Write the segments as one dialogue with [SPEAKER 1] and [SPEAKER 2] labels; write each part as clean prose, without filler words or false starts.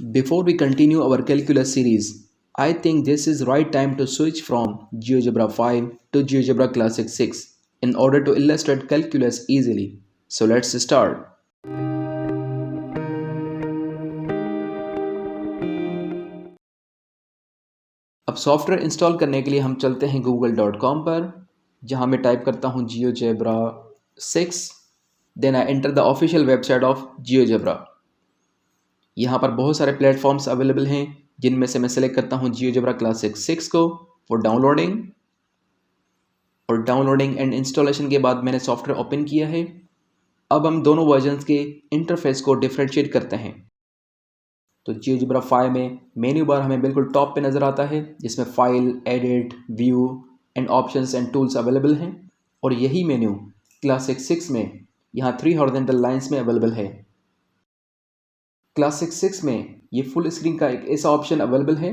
[SPEAKER 1] Before we continue our calculus series, I think this is right time to switch from GeoGebra 5 to GeoGebra Classic 6 in order to illustrate calculus easily. So let's start. अब software install करने के लिए हम चलते हैं google.com पर, जहां मैं टाइप करता हूं GeoGebra 6. Then I enter the official website of GeoGebra. यहाँ पर बहुत सारे प्लेटफॉर्म्स अवेलेबल हैं, जिनमें से मैं सेलेक्ट करता हूँ GeoGebra Classic 6 को फॉर डाउनलोडिंग. और डाउनलोडिंग एंड इंस्टॉलेशन के बाद मैंने सॉफ्टवेयर ओपन किया है. अब हम दोनों वर्जन्स के इंटरफेस को डिफ्रेंशिएट करते हैं. तो GeoGebra 5 में मेन्यू बार हमें बिल्कुल टॉप पे नज़र आता है, जिसमें file, edit, view and options and tools available हैं. और यही मेन्यू क्लासिक 6 में यहाँ 3 हॉरिजॉन्टल लाइंस में अवेलेबल है. क्लासिक 6 में ये फुल स्क्रीन का एक ऐसा ऑप्शन अवेलेबल है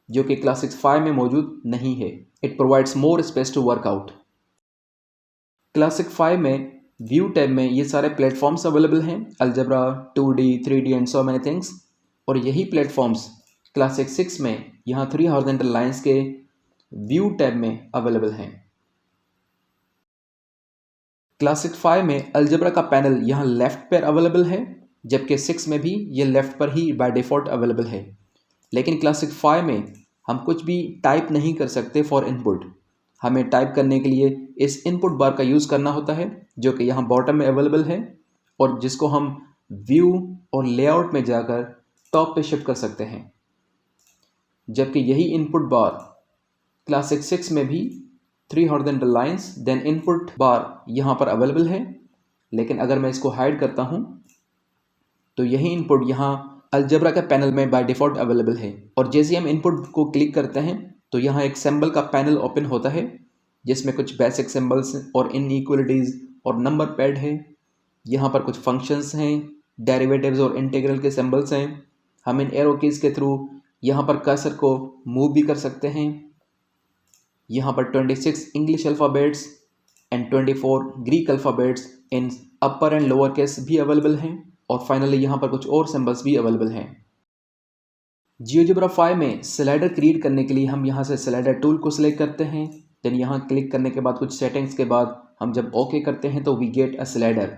[SPEAKER 1] जो कि क्लासिक 5 में मौजूद नहीं है. It provides more space to work out. Classic 5 में व्यू टैब में ये सारे प्लेटफॉर्म्स अवेलेबल हैं, algebra, 2D, 3D and so many things. और यही प्लेटफॉर्म्स क्लासिक 6 में यहाँ 3 हॉरिजॉन्टल लाइंस के व्यू टैब में अवेलेबल हैं. क्लासिक 5 में अलजेब्रा का पैनल यहाँ लेफ्ट पर अवेलेबल है, जबकि 6 में भी ये लेफ़्ट पर ही बाय डिफ़ॉल्ट अवेलेबल है. लेकिन क्लासिक 5 में हम कुछ भी टाइप नहीं कर सकते फॉर इनपुट. हमें टाइप करने के लिए इस इनपुट बार का यूज़ करना होता है, जो कि यहाँ बॉटम में अवेलेबल है और जिसको हम व्यू और लेआउट में जाकर टॉप पे शिफ्ट कर सकते हैं. जबकि यही इनपुट बार क्लासिक 6 में भी 3 horizontal lines then input bar यहाँ पर अवेलेबल है. लेकिन अगर मैं इसको हाइड करता हूँ तो यही इनपुट यहाँ अलजेब्रा के पैनल में बाय डिफ़ॉल्ट अवेलेबल है. और जैसे हम इनपुट को क्लिक करते हैं तो यहाँ एक सिंबल का पैनल ओपन होता है, जिसमें कुछ बेसिक सिंबल्स और इनइक्वलिटीज़ और नंबर पैड है. यहाँ पर कुछ फंक्शंस हैं, डेरिवेटिव्स और इंटीग्रल के सिंबल्स हैं. हम इन एरो कीज़ के थ्रू यहाँ पर कर्सर को मूव भी कर सकते हैं. यहाँ पर 26 English alphabets and 24 Greek alphabets in upper and lower case भी अवेलेबल हैं. और फाइनली यहाँ पर कुछ और सिंबल्स भी अवेलेबल हैं. GeoGebra 5 में स्लाइडर क्रिएट करने के लिए हम यहाँ से स्लाइडर टूल को सिलेक्ट करते हैं. देन यहाँ क्लिक करने के बाद कुछ सेटिंग्स के बाद हम जब ओके करते हैं तो वी गेट अ स्लाइडर,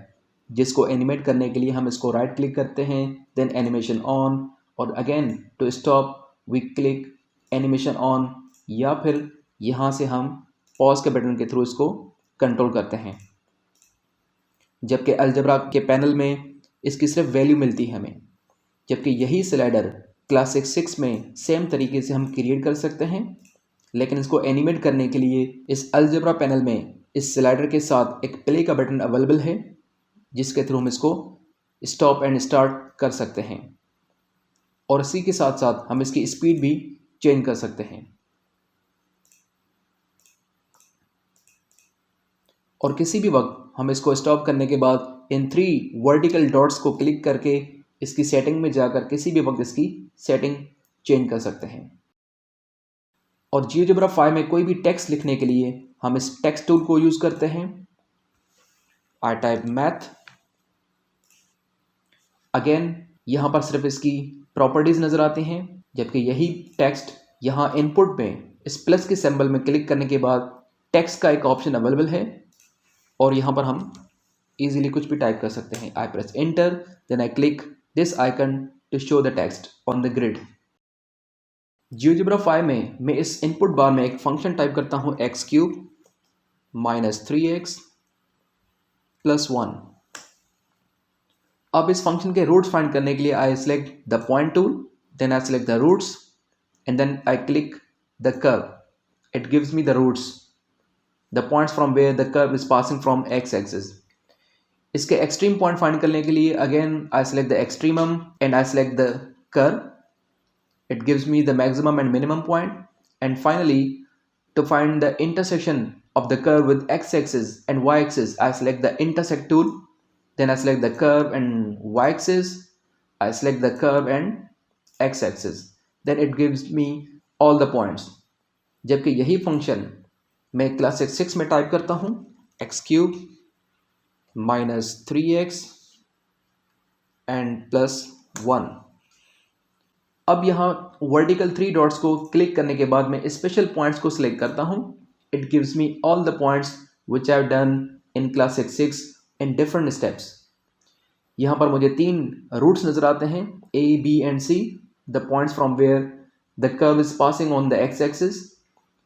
[SPEAKER 1] जिसको एनिमेट करने के लिए हम इसको राइट क्लिक करते हैं. देन एनिमेशन ऑन, और again to stop we click animation on, या फिर यहाँ से हम पॉज के बटन के थ्रू इसको कंट्रोल करते हैं. जबकि अलजेब्रा के पैनल में इसकी सिर्फ वैल्यू मिलती है हमें. जबकि यही स्लाइडर क्लासिक 6 में सेम तरीके से हम क्रिएट कर सकते हैं. लेकिन इसको एनिमेट करने के लिए इस अलजेब्रा पैनल में इस स्लाइडर के साथ एक प्ले का बटन अवेलेबल है, जिसके थ्रू हम इसको स्टॉप एंड स्टार्ट कर सकते हैं. और इसी के साथ साथ हम इसकी स्पीड भी चेंज कर सकते हैं. और किसी भी वक्त हम इसको स्टॉप करने के बाद इन 3 वर्टिकल डॉट्स को क्लिक करके इसकी सेटिंग में जाकर किसी भी वक्त इसकी सेटिंग चेंज कर सकते हैं. और GeoGebra 5 में कोई भी टेक्स्ट लिखने के लिए हम इस टेक्स्ट टूल को यूज़ करते हैं. I type math. अगेन यहाँ पर सिर्फ इसकी प्रॉपर्टीज़ नज़र आती हैं, जबकि यही टेक्स्ट यहाँ इनपुट में इस प्लस के सिंबल में क्लिक करने के बाद टेक्स्ट का एक ऑप्शन अवेलेबल है और यहाँ पर हम इजीली कुछ भी टाइप कर सकते हैं. I press enter, then I click this icon to show the text on the grid. GeoGebra 5 में मैं इस इनपुट बार में एक फंक्शन टाइप करता हूँ x³ - 3x + 1. अब इस फंक्शन के रूट्स फाइंड करने के लिए I select the point tool, then I select the roots and then I click the curve. It gives me the roots, the points from where the curve is passing from x axis. इसके extreme point find करने के लिए again I select the extremum and I select the curve. It gives me the maximum and minimum point. And finally, to find the intersection of the curve with x-axis and y-axis, I select the intersect tool. Then I select the curve and y-axis. I select the curve and x-axis. Then it gives me all the points. जबकि यही function मैं classic 6 में type करता हूँ x³ - 3x and +1. अब यहाँ vertical 3 dots को click करने के बाद मैं स्पेशल पॉइंट्स को सिलेक्ट करता हूँ. It gives me all the points which I have done in class 6 in different steps. यहाँ पर मुझे 3 रूट्स नजर आते हैं, A, B and C, the points from where the curve is passing on the x axis.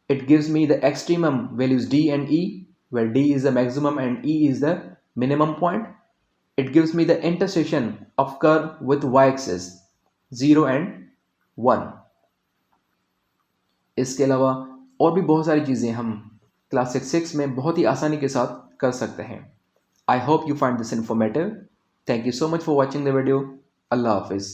[SPEAKER 1] It gives me the extremum values D and E, where D is the maximum and E is the minimum point. It gives me the intersection of curve with y-axis 0 and 1. इसके अलावा और भी बहुत सारी चीज़ें हम class 6 में बहुत ही आसानी के साथ कर सकते हैं. I hope you find this informative. Thank you so much for watching the video. Allah Hafiz.